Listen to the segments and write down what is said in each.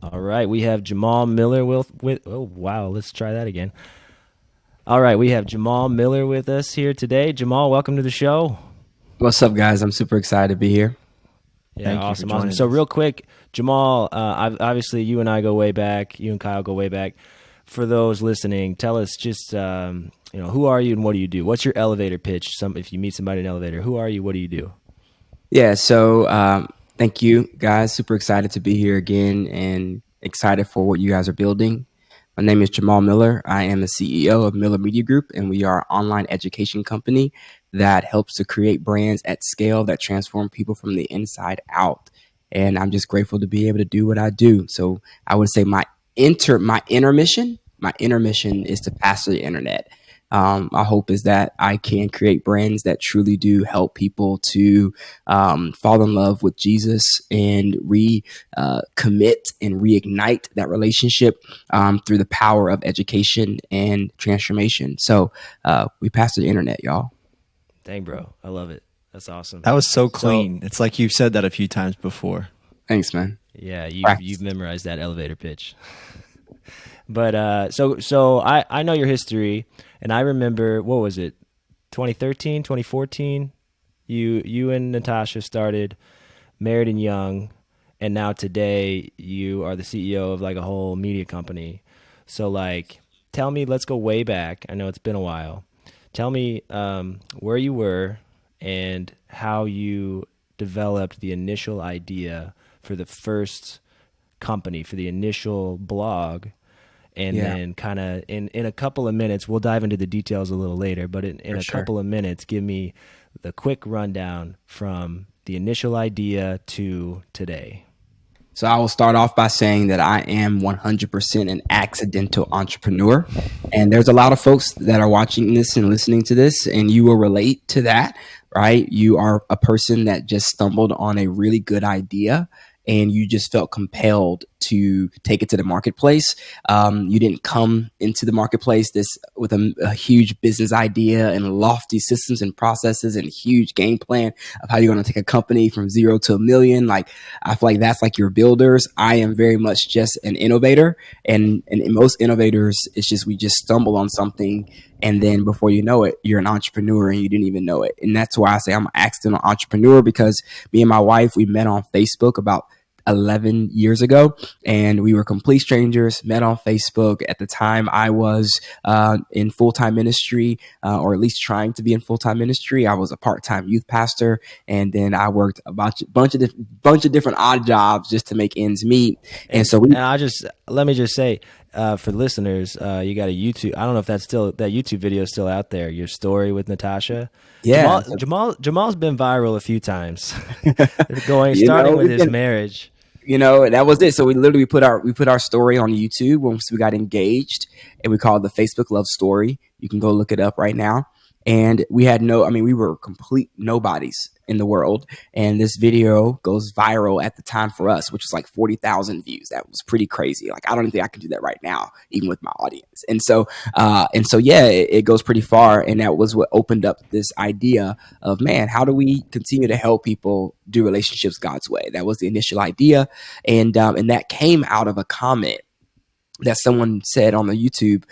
All right, we have Jamal Miller with oh wow, let's try that again. All right, we have Jamal Miller with us here today. Jamal, welcome to the show. What's up, guys? I'm super excited to be here. Yeah, Thank you for awesome, awesome. joining So us. real quick, Jamal, obviously you and I go way back. You and Kyle go way back. For those listening, tell us just who are you and what do you do? What's your elevator pitch? If you meet somebody in an elevator, who are you? What do you do? Yeah, so thank you, guys. Super excited to be here again and excited for what you guys are building. My name is Jamal Miller. I am the CEO of Miller Media Group, and we are an online education company that helps to create brands at scale that transform people from the inside out. And I'm just grateful to be able to do what I do. So I would say my inner mission is to pastor the internet. My hope is that I can create brands that truly do help people to fall in love with Jesus and commit and reignite that relationship through the power of education and transformation. So we pastor the internet, y'all. Dang, bro, I love it. That's awesome. That was so So clean. It's like you've said that a few times before. Thanks, man. yeah, you've Practice. memorized that elevator pitch. But I know your history, and I remember what was it, 2013, 2014. You and Natasha started Married and Young, and now today you are the CEO of like a whole media company. So like, tell me, let's go way back. I know it's been a while. Tell me where you were and how you developed the initial idea for the first company, for the initial blog, and Yeah, then kind of in a couple of minutes, we'll dive into the details a little later, but in for a sure. couple of minutes, give me the quick rundown from the initial idea to today. So I will start off by saying that I am 100% an accidental entrepreneur. And there's a lot of folks that are watching this and listening to this, and you will relate to that, right? You are a person that just stumbled on a really good idea and you just felt compelled to take it to the marketplace. You didn't come into the marketplace this with a huge business idea and lofty systems and processes and huge game plan of how you're going to take a company from zero to a million. Like I feel like that's like your builders. I am very much just an innovator, and in most innovators, it's just we just stumble on something, and then before you know it, you're an entrepreneur and you didn't even know it. And that's why I say I'm an accidental entrepreneur, because me and my wife, we met on Facebook about 11 years ago, and we were complete strangers, met on Facebook. At the time I was in full-time ministry, or at least trying to be in full-time ministry. I was a part-time youth pastor, and then I worked a bunch of different odd jobs just to make ends meet. And And so we and I just let me just say for listeners, you got a YouTube. I don't know if that YouTube video is still out there. Your story with Natasha, yeah, Jamal's been viral a few times, going you starting know, with we've his been, marriage. that was it. So we literally put our story on YouTube once we got engaged, and we called it the Facebook Love Story. You can go look it up right now. And we had no, I mean, we were complete nobodies in the world. And this video goes viral at the time for us, which was like 40,000 views. That was pretty crazy. Like, I don't think I can do that right now, even with my audience. And so, yeah, it goes pretty far. And that was what opened up this idea of, man, how do we continue to help people do relationships God's way? That was the initial idea. And that came out of a comment that someone said on the YouTube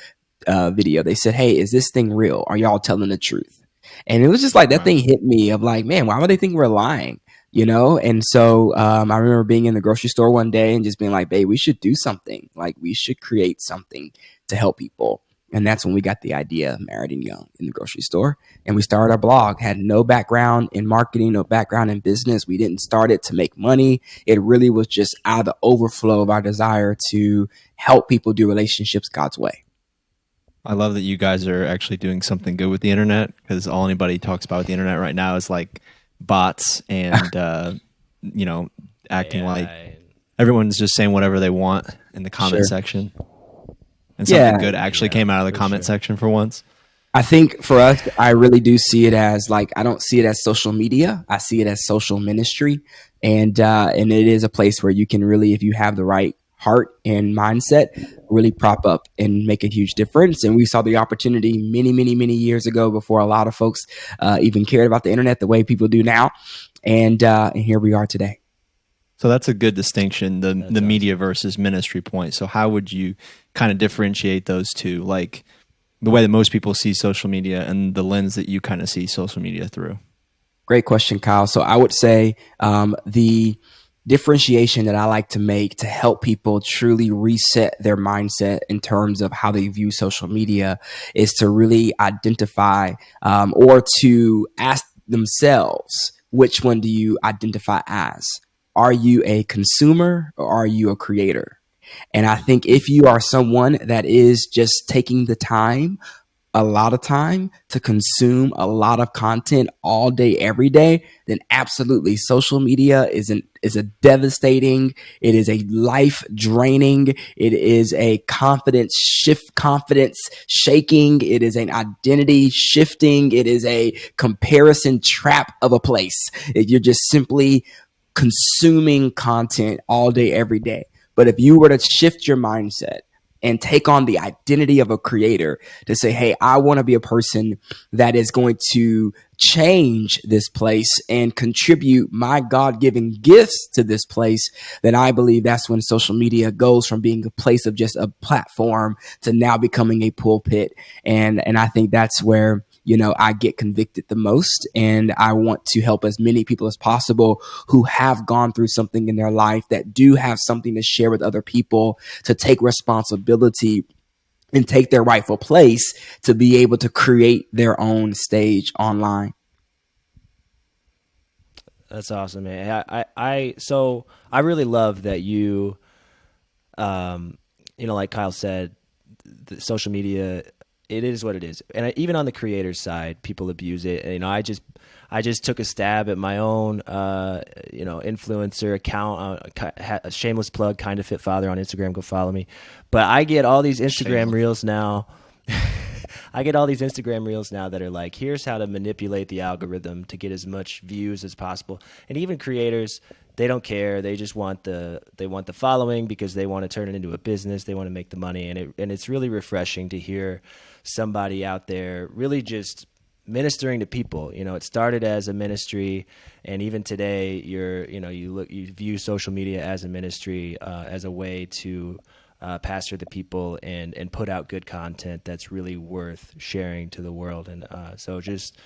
video. They said, "Hey, is this thing real? Are y'all telling the truth?" And it was just like that Wow. thing hit me of like, man, why would they think we're lying? And so I remember being in the grocery store one day and just being like, babe, we should do something. Like, we should create something to help people. And that's when we got the idea of Married and Young in the grocery store. And we started our blog, had no background in marketing, no background in business. We didn't start it to make money. It really was just out of the overflow of our desire to help people do relationships God's way. I love that you guys are actually doing something good with the internet, because all anybody talks about with the internet right now is like bots and, you know, acting like AI. everyone's just saying whatever they want in the comment Sure. section. And something Yeah, good actually Yeah, came out of the for comment sure. section for once. I think for us, I really do see it as like, I don't see it as social media. I see it as social ministry, and it is a place where you can really, if you have the right heart and mindset, really prop up and make a huge difference. And we saw the opportunity many, many, many years ago before a lot of folks even cared about the internet the way people do now, and here we are today. So that's a good distinction, the That's media versus ministry point. So how would you kind of differentiate those two? Like the way that most people see social media and the lens that you kind of see social media through? Great question, Kyle. So I would say the differentiation that I like to make to help people truly reset their mindset in terms of how they view social media is to really identify or to ask themselves, which one do you identify as? Are you a consumer or are you a creator? And I think if you are someone that is just taking the time, a lot of time to consume a lot of content all day, every day, then absolutely social media is a devastating, it is a life draining, it is a confidence shaking, it is an identity shifting, it is a comparison trap of a place. You're just simply consuming content all day, every day. But if you were to shift your mindset and take on the identity of a creator to say, hey, I want to be a person that is going to change this place and contribute my God-given gifts to this place, then I believe that's when social media goes from being a place of just a platform to now becoming a pulpit. And I think that's where, you know, I get convicted the most. And I want to help as many people as possible who have gone through something in their life, that do have something to share with other people, to take responsibility and take their rightful place to be able to create their own stage online. That's awesome, man. So I really love that you, like Kyle said, the social media, it is what it is. And even on the creator side, people abuse it. And, I just took a stab at my own, influencer account, a shameless plug, Kind of Fit Father on Instagram. Go follow me. But I get all these Instagram reels now. I get all these Instagram reels now that are like, here's how to manipulate the algorithm to get as much views as possible. And even creators, they don't care. They just want the following because they want to turn it into a business. They want to make the money. And it's really refreshing to hear somebody out there really just ministering to people. It started as a ministry, and even today you view social media as a ministry, as a way to pastor the people and put out good content that's really worth sharing to the world. And so just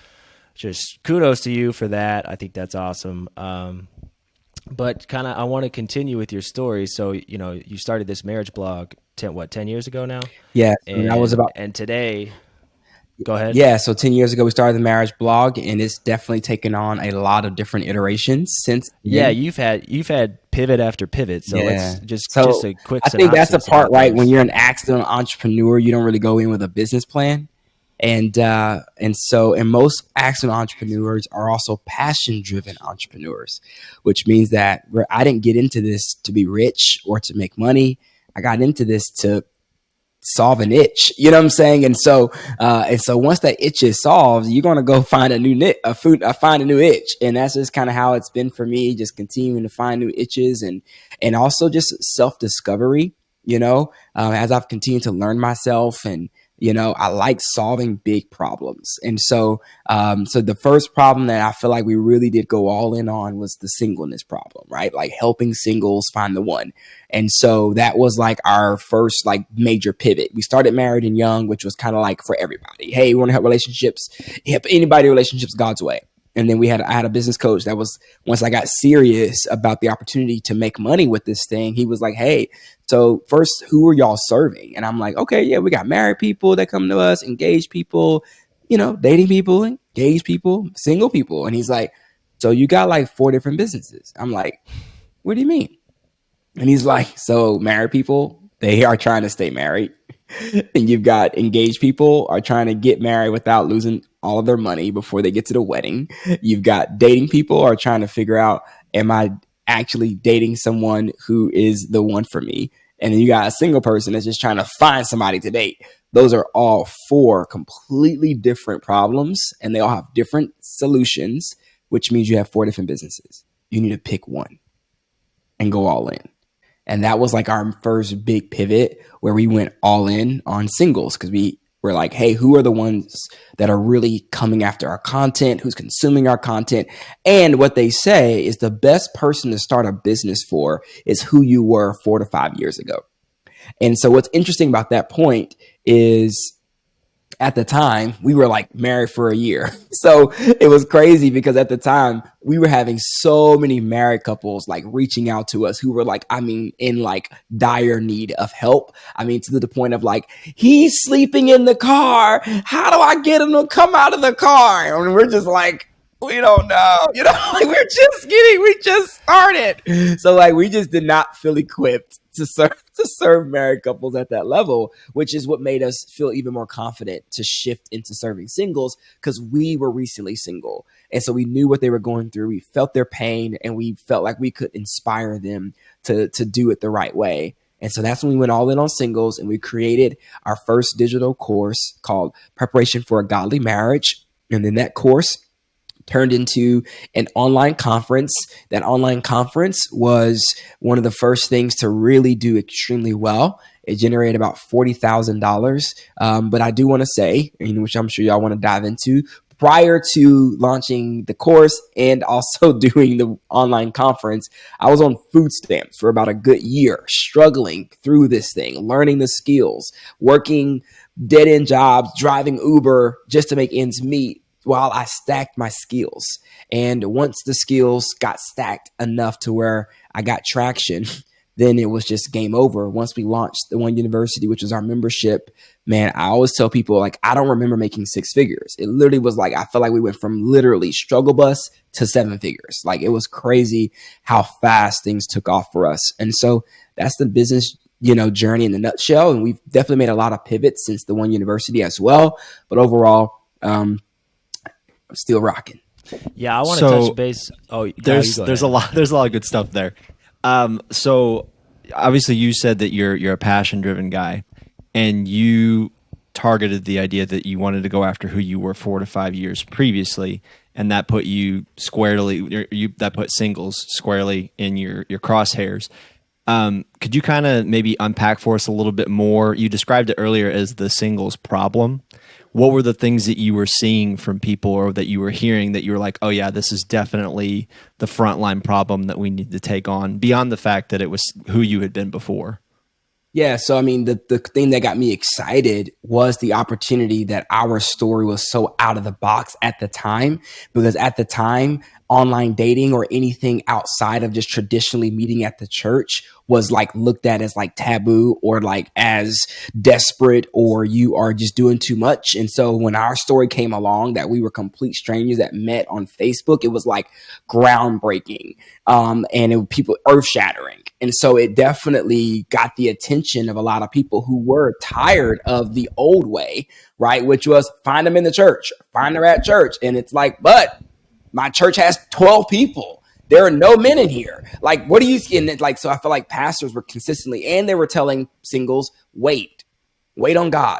kudos to you for that. I think that's awesome. But kind of, I want to continue with your story. So, you started this marriage blog 10 years ago now? Yeah. And today, go ahead. Yeah. So 10 years ago, we started the marriage blog, and it's definitely taken on a lot of different iterations since then. Yeah. You've had pivot after pivot. So let's just a quick synopsis. I think that's the part, right? When you're an accidental entrepreneur, you don't really go in with a business plan. And most accidental entrepreneurs are also passion-driven entrepreneurs, which means that I didn't get into this to be rich or to make money. I got into this to solve an itch, you know what I'm saying? And so once that itch is solved, you're going to go find a new itch. And that's just kind of how it's been for me, just continuing to find new itches and also just self-discovery, as I've continued to learn myself. And I like solving big problems. And so the first problem that I feel like we really did go all in on was the singleness problem, right? Like helping singles find the one. And so that was like our first like major pivot. We started Married and Young, which was kind of like for everybody. Hey, we want to help anybody relationships God's way. And then I had a business coach that was, once I got serious about the opportunity to make money with this thing, he was like, hey, so first, who are y'all serving? And I'm like, okay, yeah, we got married people that come to us, engaged people, dating people, engaged people, single people. And he's like, so you got like 4 different businesses. I'm like, what do you mean? And he's like, so married people, they are trying to stay married. And you've got engaged people are trying to get married without losing all of their money before they get to the wedding. You've got dating people are trying to figure out, am I actually dating someone who is the one for me? And then you got a single person that's just trying to find somebody to date. Those are all 4 completely different problems, and they all have different solutions, which means you have 4 different businesses. You need to pick one and go all in. And that was like our first big pivot where we went all in on singles, because we We're like, hey, who are the ones that are really coming after our content? Who's consuming our content? And what they say is the best person to start a business for is who you were 4 to 5 years ago. And so what's interesting about that point is at the time we were like married for a year. So it was crazy because at the time we were having so many married couples like reaching out to us who were like, I mean, in like dire need of help. I mean, to the point of like, he's sleeping in the car. How do I get him to come out of the car? And we're just like, we don't know, like we just started. So like, we just did not feel equipped to serve married couples at that level, which is what made us feel even more confident to shift into serving singles, because we were recently single. And so we knew what they were going through. We felt their pain, and we felt like we could inspire them to do it the right way. And so that's when we went all in on singles, and we created our first digital course called Preparation for a Godly Marriage. And then that course turned into an online conference. That online conference was one of the first things to really do extremely well. It generated about $40,000. But I do want to say, which I'm sure y'all want to dive into, prior to launching the course and also doing the online conference, I was on food stamps for about a good year, struggling through this thing, learning the skills, working dead-end jobs, driving Uber just to make ends meet, while I stacked my skills. And once the skills got stacked enough to where I got traction, then it was just game over. Once we launched the One University, which was our membership, man, I always tell people, like, I don't remember making 6 figures. It literally was like, I felt like we went from literally struggle bus to 7 figures. Like, it was crazy how fast things took off for us. And so that's the business, journey in a nutshell. And we've definitely made a lot of pivots since the One University as well. But overall, still rocking. Yeah, I want to touch base. Oh, there's a lot of good stuff there. So obviously you said that you're a passion driven guy, and you targeted the idea that you wanted to go after who you were 4 to 5 years previously, and that put you squarely. That put singles squarely in your crosshairs. Could you kind of maybe unpack for us a little bit more? You described it earlier as the singles problem. What were the things that you were seeing from people, or that you were hearing that you were like, oh yeah, this is definitely the frontline problem that we need to take on, beyond the fact that it was who you had been before? Yeah. So, I mean, the thing that got me excited was the opportunity that our story was so out of the box at the time, because at the time, online dating or anything outside of just traditionally meeting at the church was like looked at as like taboo, or like as desperate, or you are just doing too much. And so when our story came along, that we were complete strangers that met on Facebook, it was like groundbreaking, and people earth shattering. And so it definitely got the attention of a lot of people who were tired of the old way, right? Which was find them in the church, find her at church. And it's like, but my church has 12 people. There are no men in here. Like, what do you see? And like, so I feel like pastors were consistently, and they were telling singles, wait on God.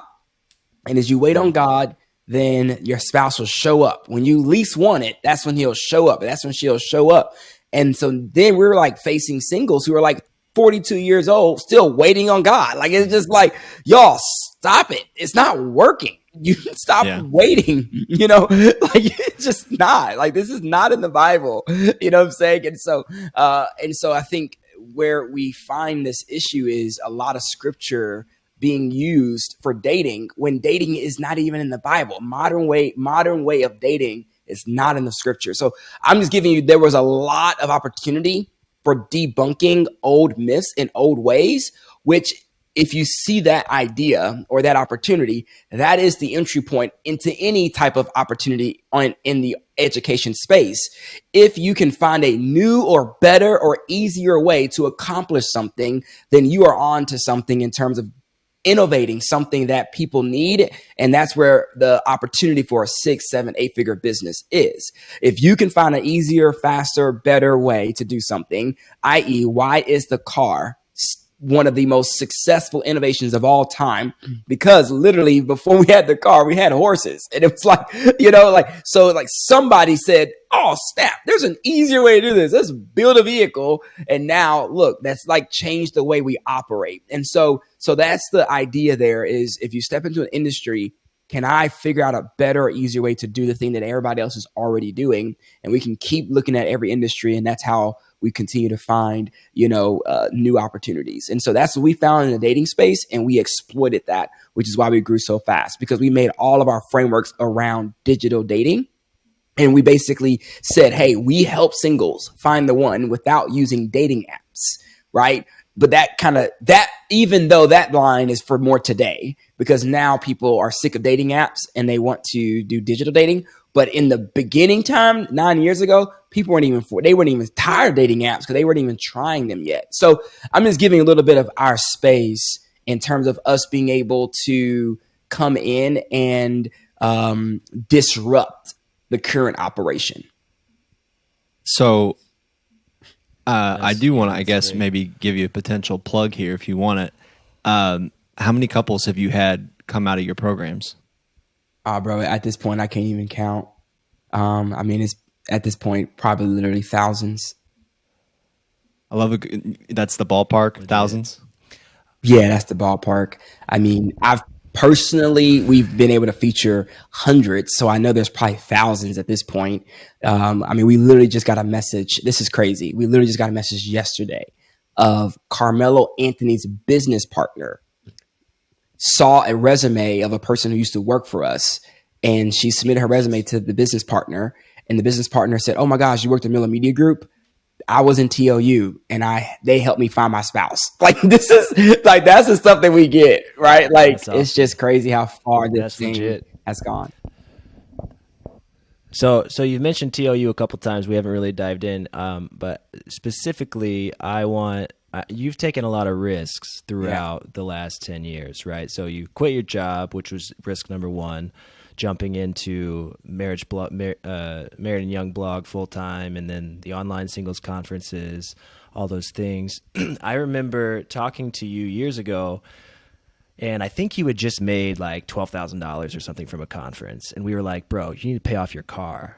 And as you wait on God, then your spouse will show up. When you least want it, that's when he'll show up. That's when she'll show up. And so then we were like facing singles who are like 42 years old, still waiting on God. Like, it's just like, y'all stop it. It's not working. You stop waiting, like, it's just not, like, this is not in the Bible, what I'm saying? And so I think where we find this issue is a lot of scripture being used for dating when dating is not even in the Bible. Modern way of dating is not in the scripture. So I'm just giving you, there was a lot of opportunity for debunking old myths and old ways, which, if you see that idea or that opportunity, that is the entry point into any type of opportunity in the education space. If you can find a new or better or easier way to accomplish something, then you are on to something in terms of innovating something that people need. And that's where the opportunity for a 6, 7, 8 figure business is. If you can find an easier, faster, better way to do something, i.e., why is the car one of the most successful innovations of all time, because literally before we had the car, we had horses. And it was like, like somebody said, oh, snap, there's an easier way to do this. Let's build a vehicle. And now look, that's like changed the way we operate. And so that's the idea there is, if you step into an industry, can I figure out a better or easier way to do the thing that everybody else is already doing? And we can keep looking at every industry, and that's how we continue to find, new opportunities. And so that's what we found in the dating space, and we exploited that, which is why we grew so fast, because we made all of our frameworks around digital dating. And we basically said, hey, we help singles find the one without using dating apps, right? But even though that line is for more today, because now people are sick of dating apps and they want to do digital dating. But in the beginning time, 9 years ago, people weren't even tired of dating apps because they weren't even trying them yet. So I'm just giving a little bit of our space in terms of us being able to come in and disrupt the current operation. So I do want to, I guess, maybe give you a potential plug here if you want it. How many couples have you had come out of your programs? Bro, at this point, I can't even count. It's at this point, probably literally thousands. I love it. That's the ballpark, thousands? Yeah, that's the ballpark. I mean, we've been able to feature hundreds, so I know there's probably thousands at this point. We literally just got a message. This is crazy. We literally just got a message yesterday of Carmelo Anthony's business partner saw a resume of a person who used to work for us, and she submitted her resume to the business partner, and the business partner said, oh my gosh, you worked at Miller Media Group? I was in TOU and they helped me find my spouse. Like, this is like, that's the stuff that we get, right? Like, awesome. It's just crazy how far this thing has gone. So you've mentioned TOU a couple times. We haven't really dived in, but specifically, you've taken a lot of risks throughout the last 10 years, right? So you quit your job, which was risk number one, jumping into Married and Young blog full time, and then the online singles conferences, all those things. I remember talking to you years ago, and I think you had just made like $12,000 or something from a conference, and we were like, bro, you need to pay off your car.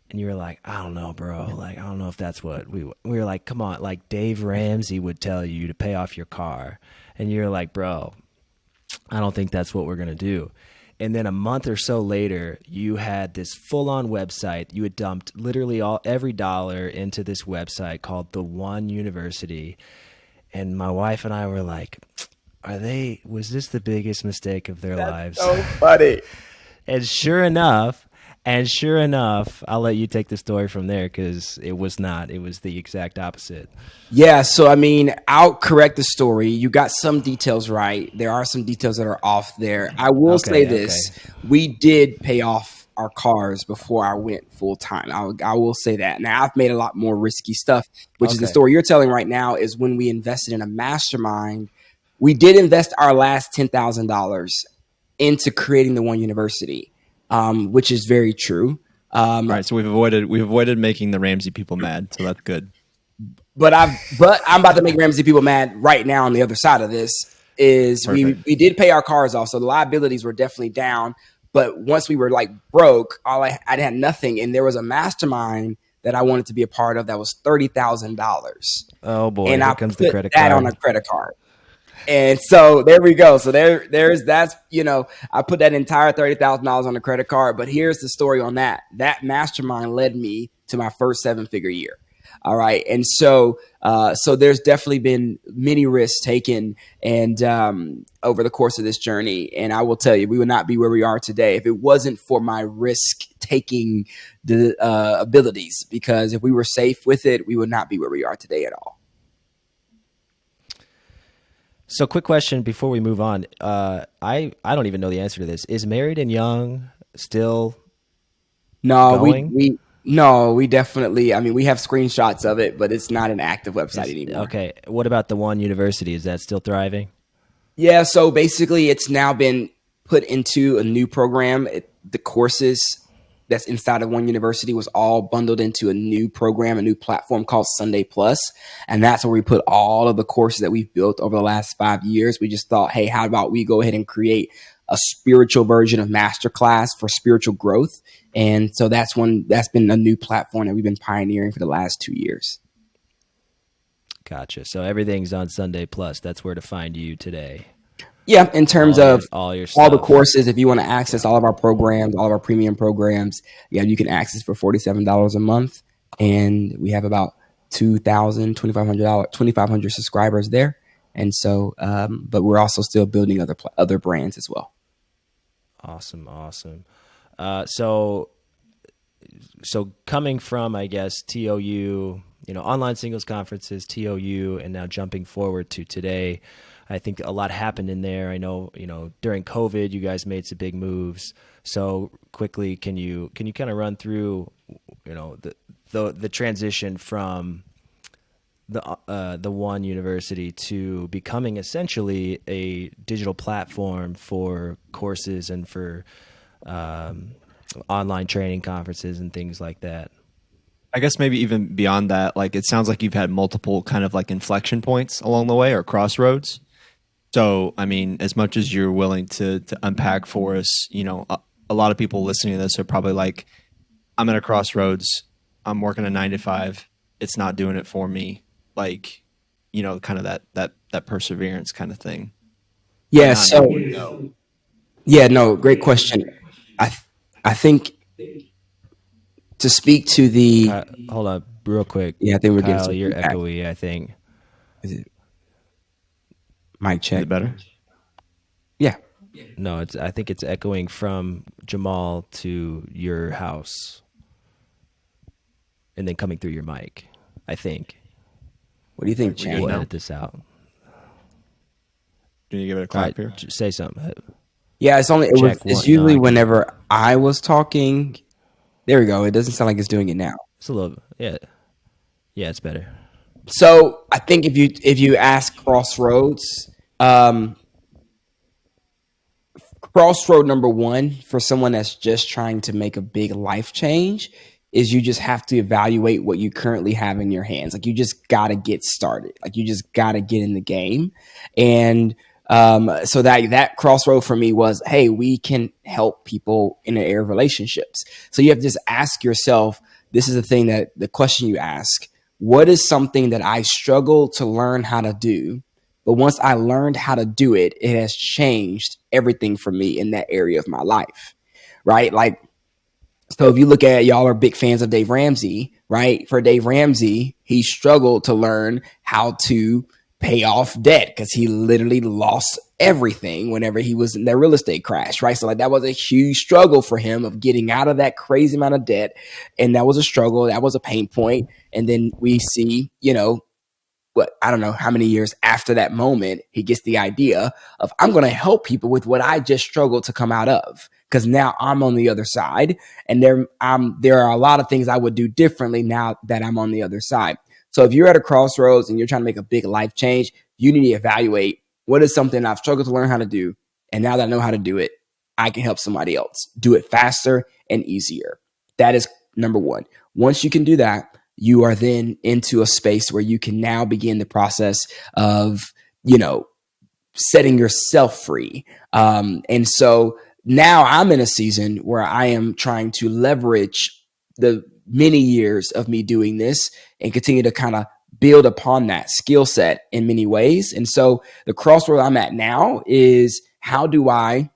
And you were like, I don't know, bro. Like, I don't know if that's what we were like, come on, like Dave Ramsey would tell you to pay off your car. And you're like, bro, I don't think that's what we're going to do. And then a month or so later, you had this full-on website. You had dumped literally every dollar into this website called The One University. And my wife and I were like, was this the biggest mistake of their lives? So funny. And sure enough, I'll let you take the story from there, because it was not. It was the exact opposite. Yeah, so I'll correct the story. You got some details right. There are some details that are off there. I will say this. We did pay off our cars before I went full time. I will say that. Now, I've made a lot more risky stuff, which is the story you're telling right now, is when we invested in a mastermind. We did invest our last $10,000 into creating the One University. Which is very true. Right. So we've avoided making the Ramsey people mad. So that's good. But I'm about to make Ramsey people mad right now. On the other side of this is we did pay our cars off. So the liabilities were definitely down. But once we were like broke, I had nothing. And there was a mastermind that I wanted to be a part of that was $30,000. Oh boy. And Here I comes put the credit that card. on a credit card. And so there we go. So I put that entire $30,000 on the credit card. But here's the story on that. That mastermind led me to my first 7-figure year. All right. And so there's definitely been many risks taken and over the course of this journey. And I will tell you, we would not be where we are today if it wasn't for my risk taking abilities, because if we were safe with it, we would not be where we are today at all. So quick question before we move on. I don't even know the answer to this. Is Married and Young still going? We definitely, we have screenshots of it, but it's not an active website anymore. Okay. What about the One University? Is that still thriving? Yeah. So basically it's now been put into a new program. The courses that's inside of one university was all bundled into a new program, a new platform called Sunday Plus. And that's where we put all of the courses that we've built over the last 5 years. We just thought, hey, how about we go ahead and create a spiritual version of Masterclass for spiritual growth? And so that's been a new platform that we've been pioneering for the last 2 years. Gotcha. So everything's on Sunday Plus. That's where to find you today. Yeah, in terms of all the courses, if you want to access all of our programs, all of our premium programs, you can access for $47 a month. And we have about 2,500 subscribers there. And so, but we're also still building other brands as well. Awesome. So coming from, I guess, TOU, online singles conferences, TOU, and now jumping forward to today, I think a lot happened in there. I know, during COVID, you guys made some big moves. So quickly, can you kind of run through, the transition from the one university to becoming essentially a digital platform for courses and for online training conferences and things like that? I guess maybe even beyond that, like it sounds like you've had multiple kind of like inflection points along the way or crossroads. So, I mean, as much as you're willing to unpack for us, a lot of people listening to this are probably like, I'm at a crossroads. I'm working a 9 to 5. It's not doing it for me. Like, kind of that perseverance kind of thing. Yeah. So, great question. I think to speak to the hold on real quick. Yeah, I think we're Kyle, getting some you're feedback. echoey, I think. Is it mic check? Is it better? Yeah. No, I think it's echoing from Jamal to your house and then coming through your mic, I think. What do you think, Chan? We'll edit this out. Can you give it a clap here? Say something. Yeah, it's usually whenever I was talking. There we go. It doesn't sound like it's doing it now. It's a little, yeah, it's better. So I think if you ask Crossroads, crossroad number one for someone that's just trying to make a big life change is you just have to evaluate what you currently have in your hands. Like you just got to get started. Like you just got to get in the game. And so that crossroad for me was, hey, we can help people in the area of relationships. So you have to just ask yourself, this is the question you ask, what is something that I struggle to learn how to do? But once I learned how to do it, it has changed everything for me in that area of my life, right? Like, so if you look at, y'all are big fans of Dave Ramsey, right? For Dave Ramsey, he struggled to learn how to pay off debt because he literally lost everything whenever he was in that real estate crash, right? So like that was a huge struggle for him of getting out of that crazy amount of debt. And that was a struggle. That was a pain point. And then we see, I don't know how many years after that moment, he gets the idea of I'm going to help people with what I just struggled to come out of. Because now I'm on the other side, and there are a lot of things I would do differently now that I'm on the other side. So if you're at a crossroads and you're trying to make a big life change, you need to evaluate what is something I've struggled to learn how to do. And now that I know how to do it, I can help somebody else do it faster and easier. That is number one. Once you can do that, you are then into a space where you can now begin the process of, setting yourself free. And so now I'm in a season where I am trying to leverage the many years of me doing this and continue to kind of build upon that skill set in many ways. And so the crossroad I'm at now is, how do I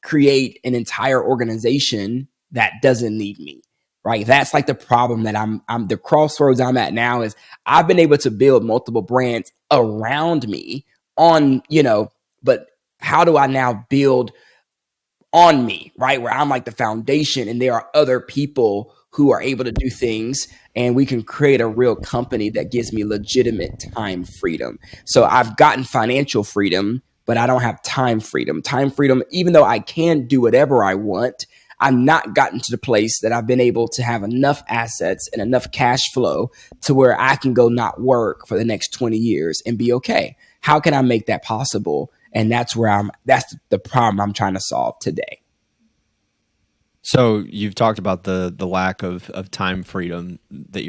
create an entire organization that doesn't need me? Right. That's like the problem that I'm the crossroads I'm at now is I've been able to build multiple brands around me on, but how do I now build on me, right? Where I'm like the foundation and there are other people who are able to do things and we can create a real company that gives me legitimate time freedom. So I've gotten financial freedom, but I don't have time freedom. Time freedom, even though I can do whatever I want, I've not gotten to the place that I've been able to have enough assets and enough cash flow to where I can go not work for the next 20 years and be okay. How can I make that possible? And that's the problem I'm trying to solve today. So you've talked about the lack of time freedom that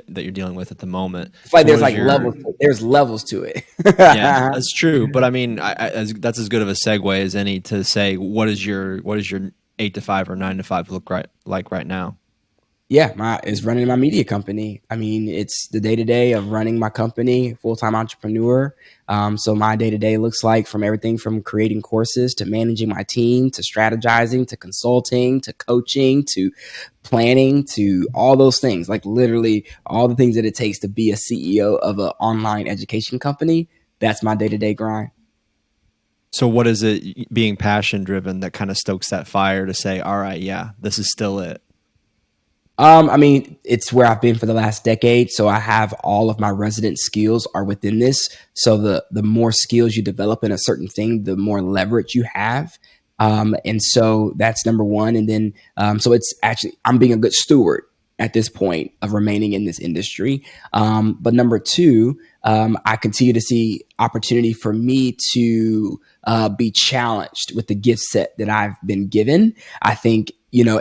that you're dealing with at the moment. It's like So what there's is like your levels. There's levels to it. yeah, that's true. But I mean, that's as good of a segue as any to say what is your 8 to 5 or 9 to 5 look like right now? Yeah, is running my media company. I mean, it's the day to day of running my company, full time entrepreneur. So my day to day looks like from everything from creating courses to managing my team to strategizing to consulting to coaching to planning to all those things. Like literally all the things that it takes to be a CEO of an online education company. That's my day to day grind. So what is it being passion driven that kind of stokes that fire to say, all right, yeah, this is still it? I mean, it's where I've been for the last decade. So I have all of my resident skills are within this. So the more skills you develop in a certain thing, the more leverage you have. And so that's number one. And then, so it's actually, I'm being a good steward at this point of remaining in this industry. But number two, I continue to see opportunity for me to be challenged with the gift set that I've been given. I think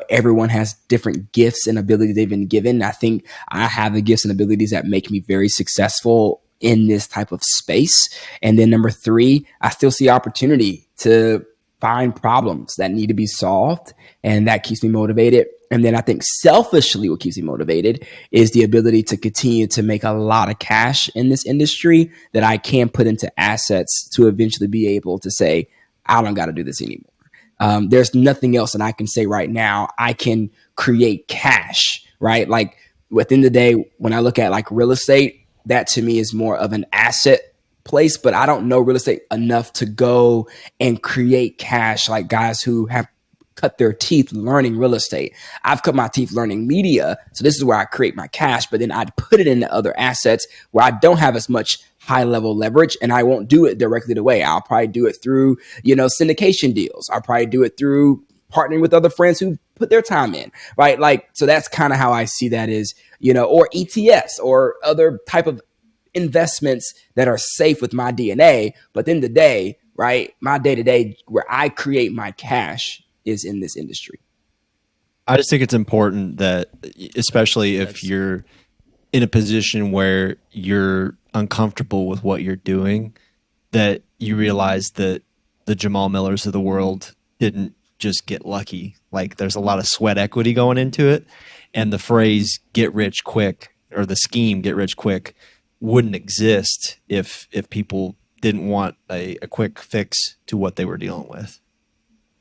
everyone has different gifts and abilities they've been given. I think I have the gifts and abilities that make me very successful in this type of space. And then number three, I still see opportunity to find problems that need to be solved. And that keeps me motivated. And then I think selfishly, what keeps me motivated is the ability to continue to make a lot of cash in this industry that I can put into assets to eventually be able to say, I don't got to do this anymore. There's nothing else that I can say right now. I can create cash, right? Like within the day, when I look at like real estate, that to me is more of an asset place, but I don't know real estate enough to go and create cash like guys who have cut their teeth learning real estate. I've cut my teeth learning media. So this is where I create my cash, but then I'd put it into other assets where I don't have as much high level leverage and I won't do it directly the way. I'll probably do it through, syndication deals. I'll probably do it through partnering with other friends who put their time in, right? Like, so that's kind of how I see that is, or ETFs or other type of investments that are safe with my DNA. But at the end of the day, right, my day to day where I create my cash is in this industry. I just think it's important that, especially if you're in a position where you're uncomfortable with what you're doing, that you realize that the Jamal Millers of the world didn't just get lucky. Like there's a lot of sweat equity going into it. And the phrase get rich quick or the scheme get rich quick wouldn't exist if people didn't want a quick fix to what they were dealing with.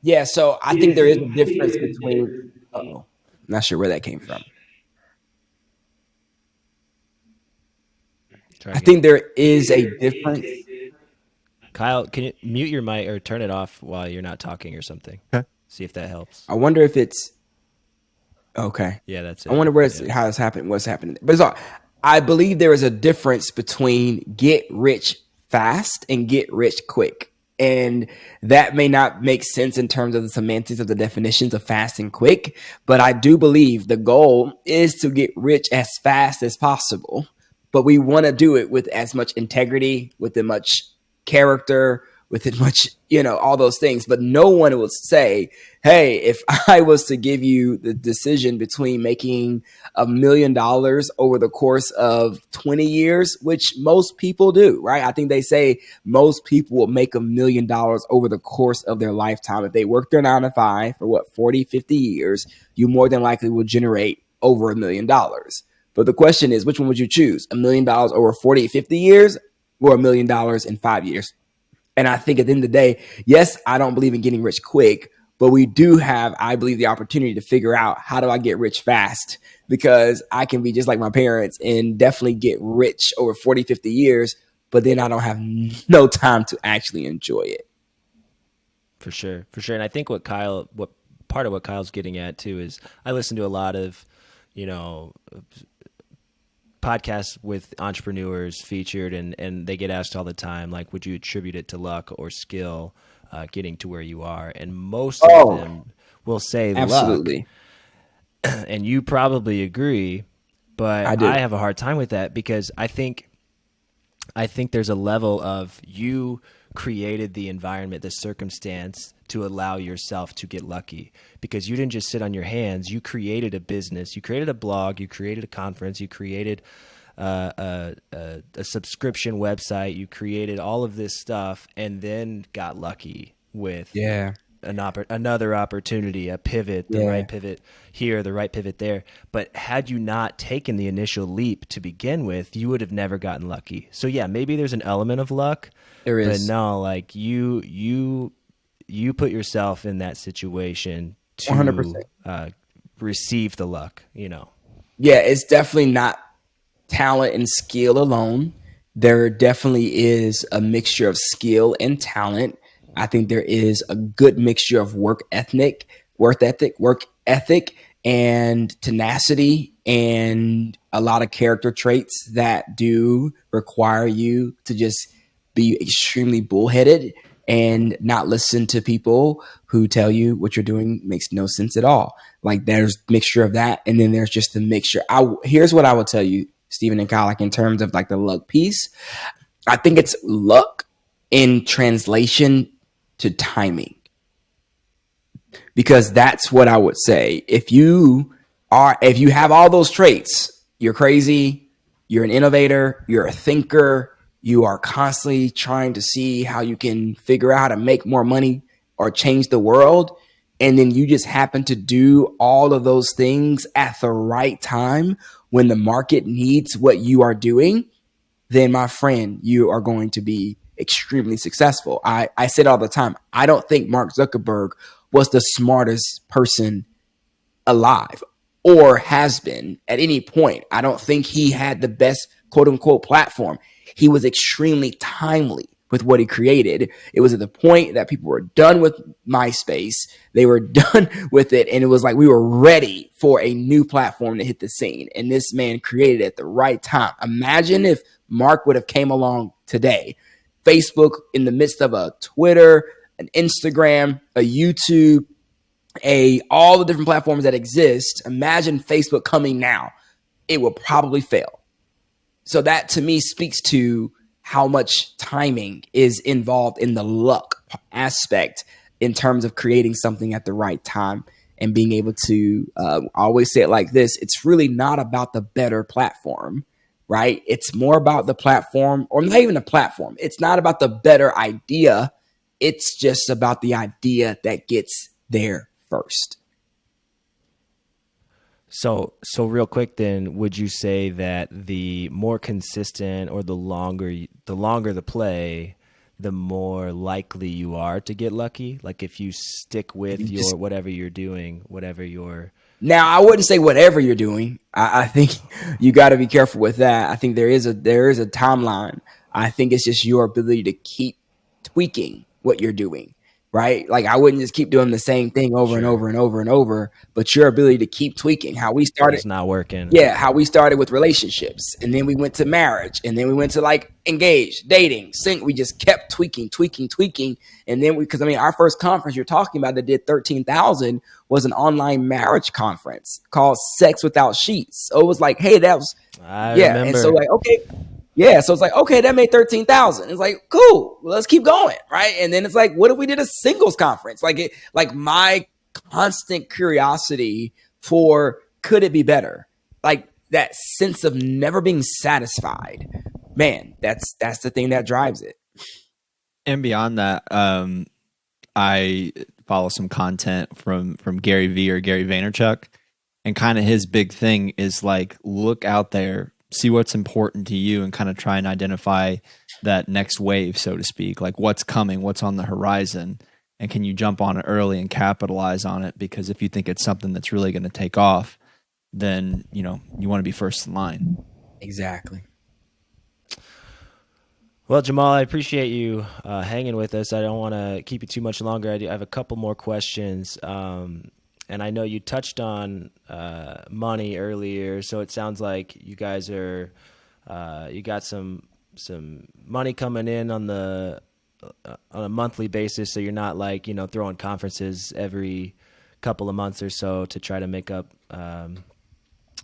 Yeah, so I think there is a difference between. I'm not sure where that came from. I think there is a difference. Kyle, can you mute your mic or turn it off while you're not talking or something? Okay. See if that helps. I wonder if it's okay. Yeah, that's it. I wonder how it's happening. What's happening? But I believe there is a difference between get rich fast and get rich quick. And that may not make sense in terms of the semantics of the definitions of fast and quick, but I do believe the goal is to get rich as fast as possible. But we want to do it with as much integrity, with as much character, with as much, all those things. But no one will say, hey, if I was to give you the decision between making $1 million over the course of 20 years, which most people do, right? I think they say most people will make $1 million over the course of their lifetime. If they work their 9 to 5 for 40, 50 years, you more than likely will generate over $1 million. But the question is, which one would you choose? $1 million over 40, 50 years or $1 million in 5 years? And I think at the end of the day, yes, I don't believe in getting rich quick, but we do have, I believe, the opportunity to figure out how do I get rich fast, because I can be just like my parents and definitely get rich over 40, 50 years, but then I don't have no time to actually enjoy it. For sure. And I think what part of what Kyle's getting at too is I listen to a lot of, podcasts with entrepreneurs featured and they get asked all the time, like, would you attribute it to luck or skill getting to where you are? And most of them will say absolutely. Luck. And you probably agree, but I have a hard time with that because I think I think there's a level of you created the environment, the circumstance to allow yourself to get lucky, because you didn't just sit on your hands. You created a business, you created a blog, you created a conference, you created a subscription website, you created all of this stuff, and then got lucky with Yeah. another opportunity, a pivot, the Yeah. right pivot here, the right pivot there. But had you not taken the initial leap to begin with, you would have never gotten lucky. So yeah, maybe there's an element of luck, There but is. no, like you put yourself in that situation 100%. to receive the luck, you know. Yeah, it's definitely not talent and skill alone. There definitely is a mixture of skill and talent. I think there is a good mixture of work ethic, and tenacity, and a lot of character traits that do require you to just be extremely bullheaded and not listen to people who tell you what you're doing makes no sense at all. Like there's mixture of that, and then there's just the mixture. Here's what I will tell you, Stephen and Kyle, like in terms of like the luck piece. I think it's luck in translation to timing, because that's what I would say. If you have all those traits, you're crazy, you're an innovator, you're a thinker, you are constantly trying to see how you can figure out how to make more money or change the world, and then you just happen to do all of those things at the right time when the market needs what you are doing, then my friend, you are going to be extremely successful. I say it all the time. I don't think Mark Zuckerberg was the smartest person alive or has been at any point. I don't think he had the best quote unquote platform. He was extremely timely with what he created. It was at the point that people were done with MySpace. They were done with it. And it was like we were ready for a new platform to hit the scene. And this man created it at the right time. Imagine if Mark would have came along today. Facebook in the midst of a Twitter, an Instagram, a YouTube, all the different platforms that exist. Imagine Facebook coming now. It will probably fail. So that to me speaks to how much timing is involved in the luck aspect in terms of creating something at the right time and being able to always say it like this. It's really not about the better platform, right? It's more about the platform, or not even the platform. It's not about the better idea. It's just about the idea that gets there first. So real quick then, would you say that the more consistent or the longer the play, the more likely you are to get lucky? Like if you stick with whatever you're doing, whatever your... Now, I wouldn't say whatever you're doing. I think you got to be careful with that. I think there is a timeline. I think it's just your ability to keep tweaking what you're doing, right? Like I wouldn't just keep doing the same thing over and over and over and over, but your ability to keep tweaking. How we started, it's not working. Yeah, how we started with relationships, and then we went to marriage, and then we went to like engaged, dating, sync. We just kept tweaking, and then because our first conference you're talking about that did 13,000 was an online marriage conference called Sex Without Sheets. So it was like, hey, that was remember. And so like, okay. Yeah, so it's like, okay, that made 13,000. It's like, cool, well, let's keep going, right? And then it's like, what if we did a singles conference? Like my constant curiosity for could it be better? Like that sense of never being satisfied, man. That's the thing that drives it. And beyond that, I follow some content from Gary Vee or Gary Vaynerchuk, and kind of his big thing is like, look out there, see what's important to you, and kind of try and identify that next wave, so to speak, like what's coming, what's on the horizon, and can you jump on it early and capitalize on it? Because if you think it's something that's really going to take off, then you want to be first in line. Exactly. Well, Jamal, I appreciate you hanging with us. I don't want to keep you too much longer. I have a couple more questions. And I know you touched on money earlier, so it sounds like you guys are you got some money coming in on a monthly basis, so you're not like throwing conferences every couple of months or so to try to make up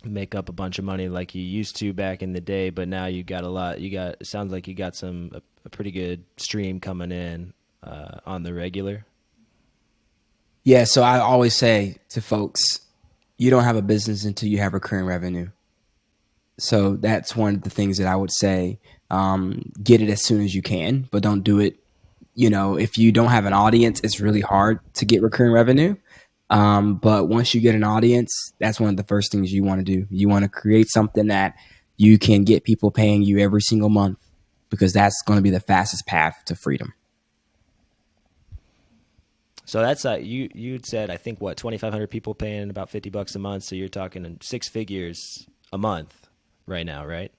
make up a bunch of money like you used to back in the day, but now you got a lot. It sounds like you got a pretty good stream coming in on the regular. Yeah, so I always say to folks, you don't have a business until you have recurring revenue. So that's one of the things that I would say. Get it as soon as you can, but don't do it. If you don't have an audience, it's really hard to get recurring revenue. But once you get an audience, that's one of the first things you want to do. You want to create something that you can get people paying you every single month, because that's going to be the fastest path to freedom. So that's you'd said, I think, what, 2,500 people paying about $50 a month. So you're talking in 6 figures a month right now, right?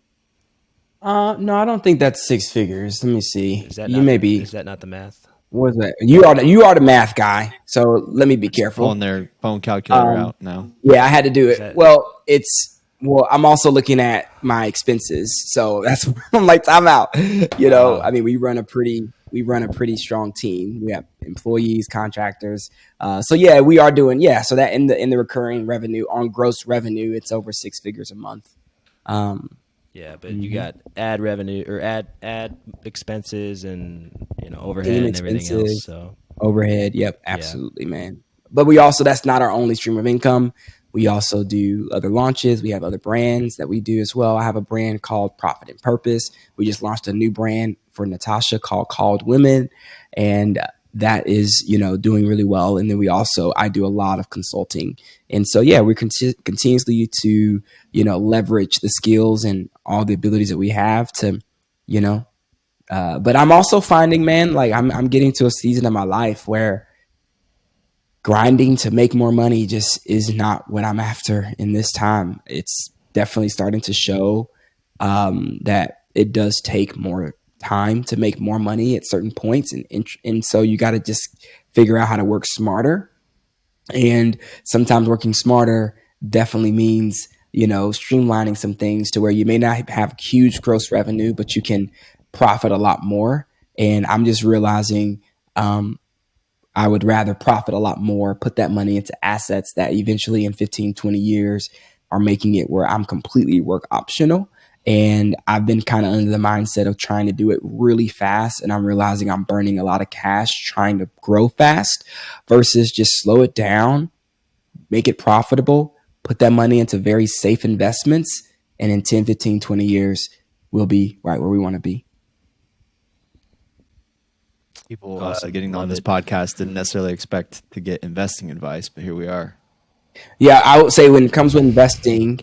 No, I don't think that's 6 figures. Let me see. Is that not the math? What is that? You are the math guy. So let me be careful. Pulling their phone calculator out now. Yeah, I had to do it. I'm also looking at my expenses. So that's I'm like, I'm out. I mean, we run a pretty strong team. We have employees, contractors. So yeah, we are doing, so that in the recurring revenue, on gross revenue, it's over 6 figures a month. Yeah, but you got ad revenue or ad expenses and overhead and everything else. So overhead, yep, absolutely, man. But we also, that's not our only stream of income. We also do other launches. We have other brands that we do as well. I have a brand called Profit and Purpose. We just launched a new brand for Natasha called Women, and that is, doing really well. And then I do a lot of consulting. And so, yeah, we're continuously to, leverage the skills and all the abilities that we have to, but I'm also finding, man, like I'm getting to a season of my life where grinding to make more money just is not what I'm after in this time. It's definitely starting to show that it does take more time to make more money at certain points. And so you got to just figure out how to work smarter. And sometimes working smarter definitely means, streamlining some things to where you may not have huge gross revenue, but you can profit a lot more. And I'm just realizing, I would rather profit a lot more, put that money into assets that eventually in 15, 20 years are making it where I'm completely work optional. And I've been kind of under the mindset of trying to do it really fast. And I'm realizing I'm burning a lot of cash trying to grow fast versus just slow it down, make it profitable, put that money into very safe investments. And in 10, 15, 20 years, we'll be right where we want to be. People getting on this podcast didn't necessarily expect to get investing advice, but here we are. Yeah, I would say when it comes to investing,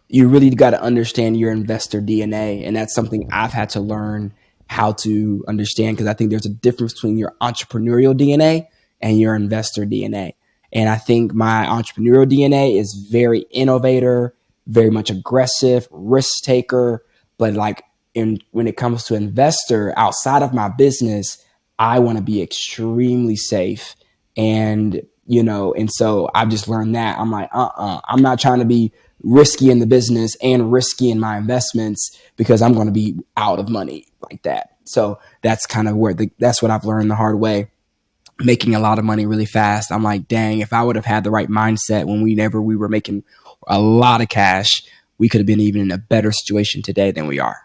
you really got to understand your investor DNA. And that's something I've had to learn how to understand, because I think there's a difference between your entrepreneurial DNA and your investor DNA. And I think my entrepreneurial DNA is very innovator, very much aggressive, risk taker. But when it comes to investor outside of my business, I want to be extremely safe. And, and so I've just learned that. I'm like, I'm not trying to be risky in the business and risky in my investments because I'm going to be out of money like that. So that's kind of that's what I've learned the hard way, making a lot of money really fast. I'm like, dang, if I would have had the right mindset when we were making a lot of cash, we could have been even in a better situation today than we are.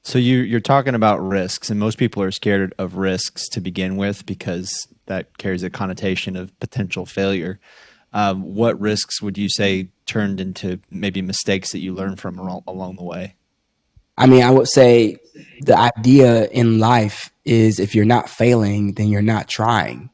So you're talking about risks, and most people are scared of risks to begin with because that carries a connotation of potential failure. What risks would you say turned into maybe mistakes that you learned from along the way? I mean, I would say the idea in life is if you're not failing, then you're not trying.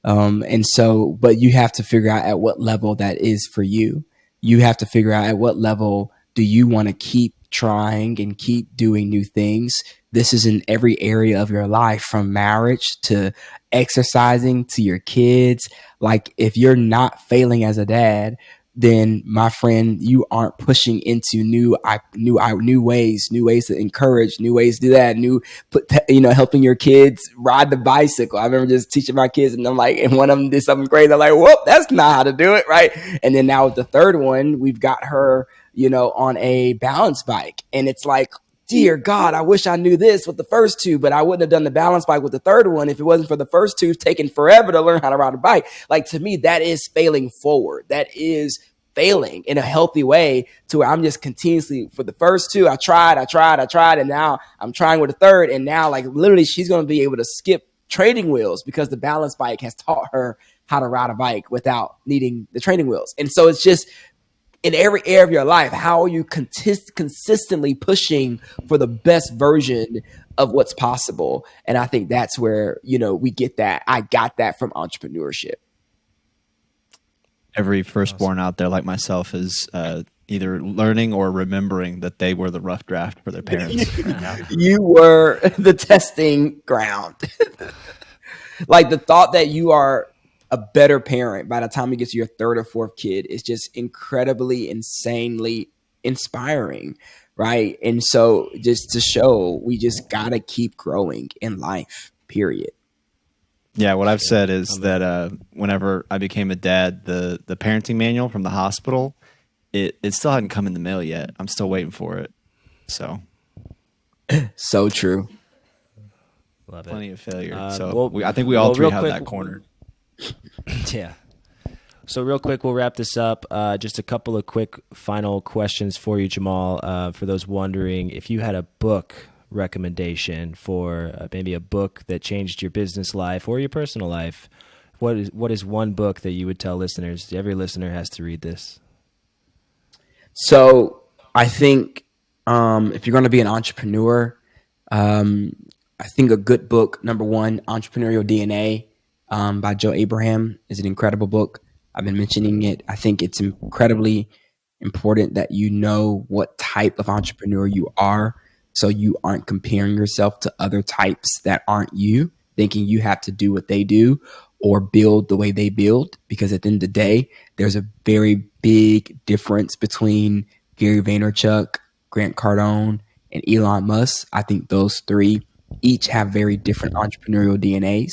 But you have to figure out at what level that is for you. You have to figure out at what level do you want to keep trying and keep doing new things. This is in every area of your life, from marriage to exercising to your kids. Like, if you're not failing as a dad, then my friend, you aren't pushing into new ways to encourage, new ways to do that, helping your kids ride the bicycle. I remember just teaching my kids, and I'm like, and one of them did something crazy. I'm like, whoop, that's not how to do it, right? And then now with the third one, we've got her, on a balance bike, and it's like, dear God, I wish I knew this with the first two, but I wouldn't have done the balance bike with the third one if it wasn't for the first two taking forever to learn how to ride a bike. Like, to me, that is failing forward. That is failing in a healthy way to where I'm just continuously, for the first two, I tried. And now I'm trying with the third. And now like literally she's going to be able to skip training wheels because the balance bike has taught her how to ride a bike without needing the training wheels. And so it's just in every area of your life, how are you consistently pushing for the best version of what's possible? And I think that's where, we get that. I got that from entrepreneurship. Every firstborn out there like myself is either learning or remembering that they were the rough draft for their parents. You were the testing ground. Like the thought that you are a better parent by the time you get to your third or fourth kid is just incredibly, insanely inspiring, right? And so just to show we just got to keep growing in life, period. Yeah, what I've said is that whenever I became a dad, the parenting manual from the hospital, it still hadn't come in the mail yet. I'm still waiting for it. So true. Love it. Plenty of failure. I think we all three have that cornered. Yeah. So real quick, we'll wrap this up. Just a couple of quick final questions for you, Jamal. For those wondering, if you had a book recommendation for maybe a book that changed your business life or your personal life, what is one book that you would tell listeners? Every listener has to read this. So I think if you're going to be an entrepreneur, I think a good book, number one, Entrepreneurial DNA by Joe Abraham is an incredible book. I've been mentioning it. I think it's incredibly important that you know what type of entrepreneur you are, so you aren't comparing yourself to other types that aren't you, thinking you have to do what they do or build the way they build. Because at the end of the day, there's a very big difference between Gary Vaynerchuk, Grant Cardone, and Elon Musk. I think those three each have very different entrepreneurial DNAs,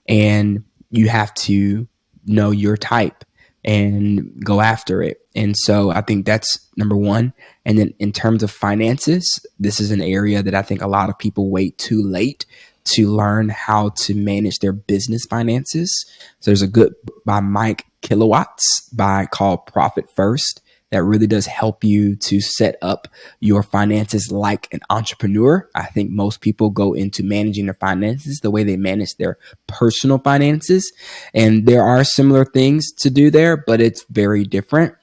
and you have to know your type and go after it. And so I think that's number one. And then in terms of finances, this is an area that I think a lot of people wait too late to learn how to manage their business finances. So there's a good book by Mike Kilowatts called Profit First that really does help you to set up your finances like an entrepreneur. I think most people go into managing their finances the way they manage their personal finances. And there are similar things to do there, but it's very different.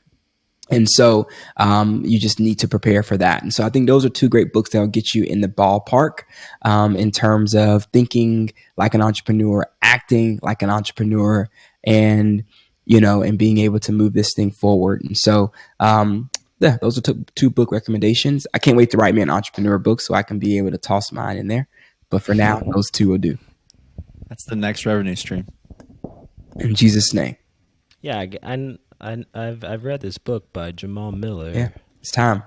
And so you just need to prepare for that. And so I think those are two great books that will get you in the ballpark in terms of thinking like an entrepreneur, acting like an entrepreneur, and being able to move this thing forward. And so, those are two book recommendations. I can't wait to write me an entrepreneur book so I can be able to toss mine in there. But for now, those two will do. That's the next revenue stream. In Jesus' name. Yeah, I've read this book by Jamal Miller. Yeah, it's time.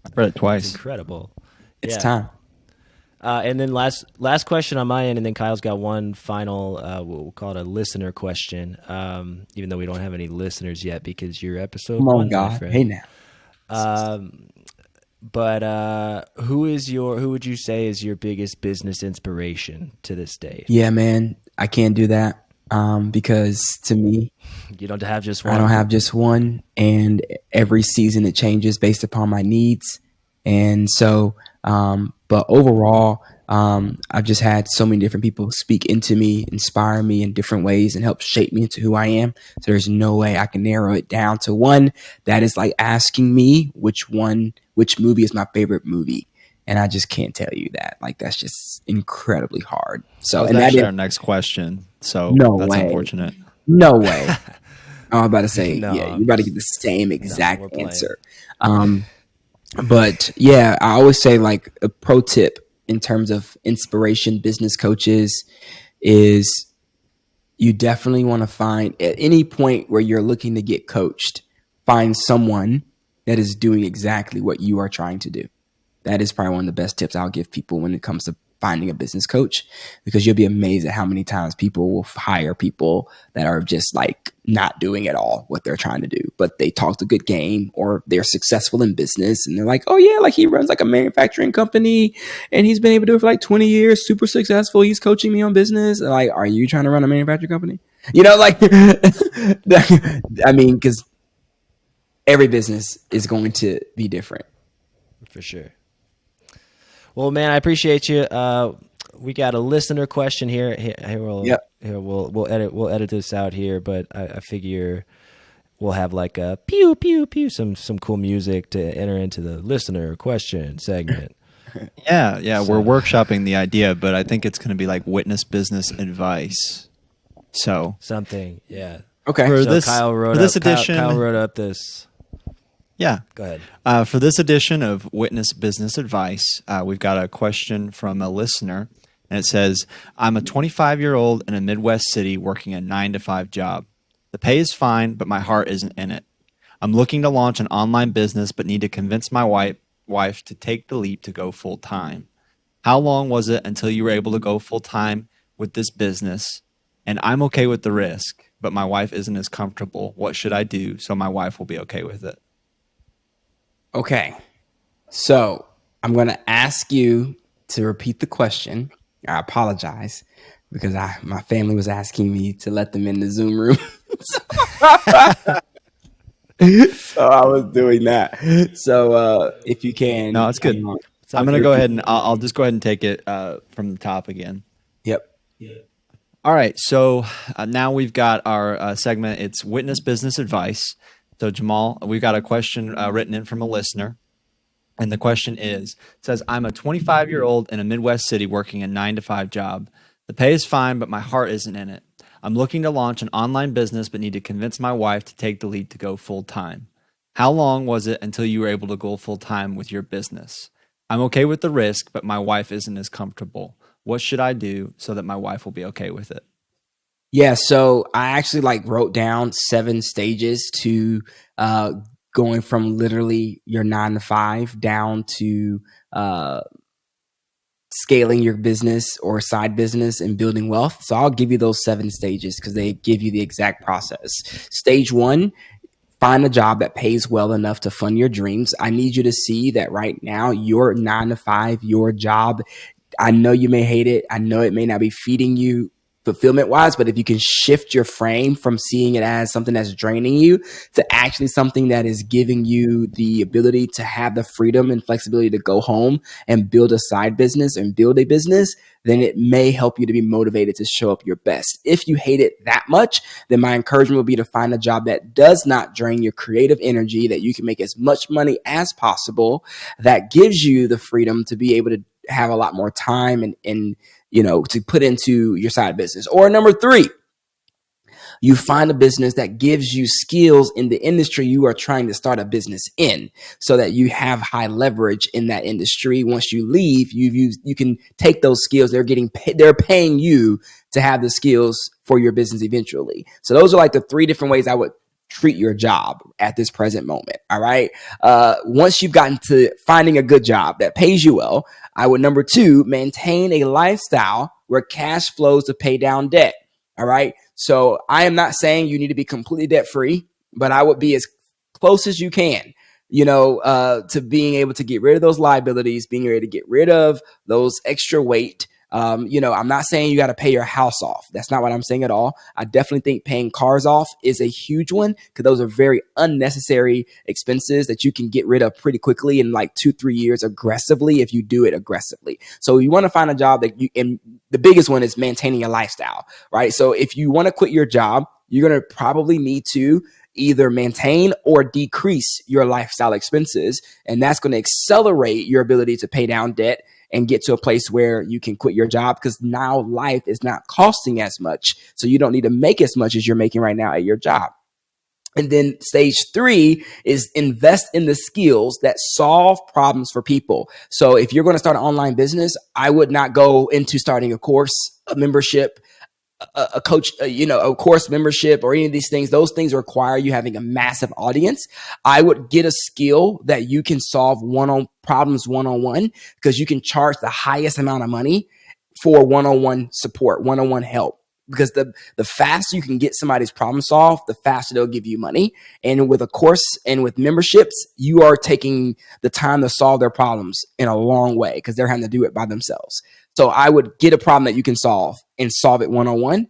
I've read it twice. It's incredible. It's time. And then last question on my end, and then Kyle's got one final, we'll call it a listener question, even though we don't have any listeners yet because you're episode Come on, 1. God. Hey, now. But who would you say is your biggest business inspiration to this day? Yeah, man, I can't do that because to me, you don't have just one. I don't have just one, and every season it changes based upon my needs. And so, but overall, I've just had so many different people speak into me, inspire me in different ways, and help shape me into who I am. So there's no way I can narrow it down to one. That is like asking me which movie is my favorite movie. And I just can't tell you that. Like, that's just incredibly hard. So, and that's our next question. So that's unfortunate. No way. I'm about to say, yeah, you're about to get the same exact answer. But yeah, I always say like a pro tip in terms of inspiration business coaches is you definitely want to find at any point where you're looking to get coached, find someone that is doing exactly what you are trying to do. That is probably one of the best tips I'll give people when it comes to finding a business coach, because you'll be amazed at how many times people will hire people that are just like not doing at all what they're trying to do, but they talked a good game or they're successful in business. And they're like, oh yeah, like he runs like a manufacturing company and he's been able to do it for like 20 years, super successful. He's coaching me on business. Like, are you trying to run a manufacturing company? Like, I mean, cause every business is going to be different. For sure. Well, man, I appreciate you. We got a listener question here. We'll edit this out here, but I figure we'll have like a pew pew pew some cool music to enter into the listener question segment. Yeah, we're workshopping the idea, but I think it's going to be like witness business advice. So something, yeah. Okay. For So this Kyle wrote edition, Kyle wrote up this. Yeah. Go ahead. For this edition of Witness Business Advice, we've got a question from a listener, and it says, I'm a 25-year-old in a Midwest city working a 9-to-5 job. The pay is fine, but my heart isn't in it. I'm looking to launch an online business, but need to convince my wife to take the leap to go full-time. How long was it until you were able to go full-time with this business? And I'm okay with the risk, but my wife isn't as comfortable. What should I do so my wife will be okay with it? Okay. So I'm going to ask you to repeat the question. I apologize because my family was asking me to let them in the Zoom room. So I was doing that. So if you can. No, it's good. I'm going to go ahead and I'll just go ahead and take it from the top again. Yep. All right. So now we've got our segment. It's Witness Business Advice. So Jamal, we've got a question written in from a listener. And the question says, I'm a 25-year-old in a Midwest city working a 9-to-5 job. The pay is fine, but my heart isn't in it. I'm looking to launch an online business, but need to convince my wife to take the lead to go full-time. How long was it until you were able to go full-time with your business? I'm okay with the risk, but my wife isn't as comfortable. What should I do so that my wife will be okay with it? Yeah, so I actually wrote down 7 stages to going from literally your 9-to-5 down to scaling your business or side business and building wealth. So I'll give you those 7 stages because they give you the exact process. Stage 1, find a job that pays well enough to fund your dreams. I need you to see that right now, your 9-to-5, your job, I know you may hate it. I know it may not be feeding you fulfillment wise, but if you can shift your frame from seeing it as something that's draining you to actually something that is giving you the ability to have the freedom and flexibility to go home and build a side business and build a business, then it may help you to be motivated to show up your best. If you hate it that much, then my encouragement would be to find a job that does not drain your creative energy, that you can make as much money as possible, that gives you the freedom to be able to have a lot more time and to put into your side business. Or number 3, you find a business that gives you skills in the industry you are trying to start a business in, so that you have high leverage in that industry. Once you leave, you can take those skills. They're paying you to have the skills for your business eventually. So those are the 3 different ways I would treat your job at this present moment. All right. Once you've gotten to finding a good job that pays you well, I would, number 2, maintain a lifestyle where cash flows to pay down debt. All right. So I am not saying you need to be completely debt free, but I would be as close as you can, to being able to get rid of those liabilities, being able to get rid of those extra weight. I'm not saying you got to pay your house off. That's not what I'm saying at all. I definitely think paying cars off is a huge one, because those are very unnecessary expenses that you can get rid of pretty quickly in 2-3 years aggressively if you do it aggressively. So you want to find a job and the biggest one is maintaining a lifestyle, right? So if you want to quit your job, you're going to probably need to either maintain or decrease your lifestyle expenses. And that's going to accelerate your ability to pay down debt and get to a place where you can quit your job, because now life is not costing as much. So you don't need to make as much as you're making right now at your job. And then stage 3 is invest in the skills that solve problems for people. So if you're going to start an online business, I would not go into starting a course, a membership, a coach, a course membership, or any of these things. Those things require you having a massive audience. I would get a skill that you can solve problems one-on-one, because you can charge the highest amount of money for one-on-one support, one-on-one help. Because the faster you can get somebody's problem solved, the faster they'll give you money. And with a course and with memberships, you are taking the time to solve their problems in a long way, because they're having to do it by themselves. So I would get a problem that you can solve and solve it one-on-one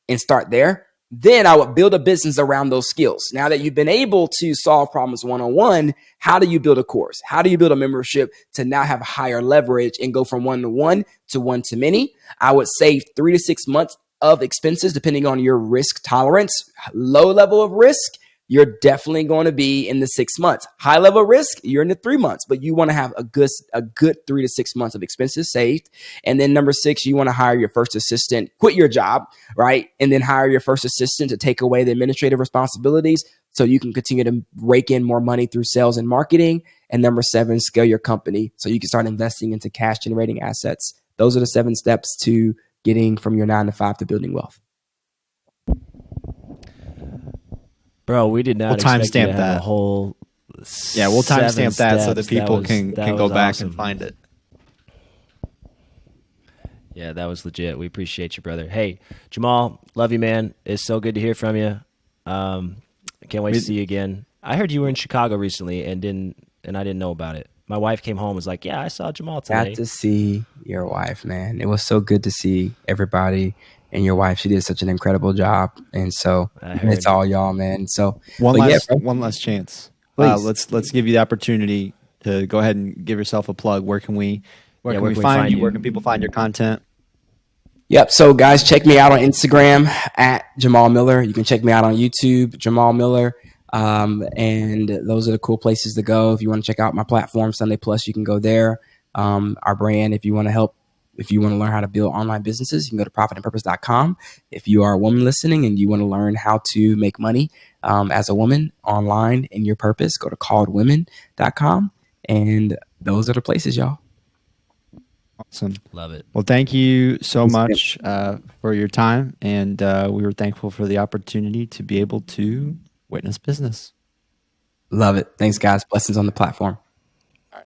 and start there. Then I would build a business around those skills. Now that you've been able to solve problems one-on-one, how do you build a course? How do you build a membership to now have higher leverage and go from one-to-one to one-to-many? I would save 3 to 6 months of expenses, depending on your risk tolerance. Low level of risk, you're definitely going to be in the 6 months. High level risk, you're in the 3 months, but you want to have a good 3 to 6 months of expenses saved. And then number 6, you want to hire your first assistant, quit your job, right? And then hire your first assistant to take away the administrative responsibilities so you can continue to rake in more money through sales and marketing. And number 7, scale your company so you can start investing into cash generating assets. Those are the 7 steps to getting from your 9 to 5 to building wealth. Bro, we did not We'll expect you to timestamp have that. a whole Yeah, we'll 7 timestamp that so that steps. people can go back awesome. and find it. Yeah, that was legit. We appreciate you, brother. Hey, Jamal, love you, man. It's so good to hear from you. Can't wait to see you again. I heard you were in Chicago recently and I didn't know about it. My wife came home and was like, yeah, I saw Jamal today. Got to see your wife, man. It was so good to see everybody and your wife. She did such an incredible job. And so it's all y'all, man. So one last chance. Let's give you the opportunity to go ahead and give yourself a plug. Where can we find you? Where can people find your content? Yep. So guys, check me out on Instagram at Jamal Miller. You can check me out on YouTube, Jamal Miller. And those are the cool places to go. If you want to check out my platform, Sunday Plus, you can go there. Our brand, if you want to learn how to build online businesses, you can go to profitandpurpose.com. If you are a woman listening and you want to learn how to make money as a woman online in your purpose, go to calledwomen.com. And those are the places, y'all. Awesome. Love it. Well, thank you so much for your time. And we were thankful for the opportunity to be able to witness business. Love it. Thanks, guys. Blessings on the platform.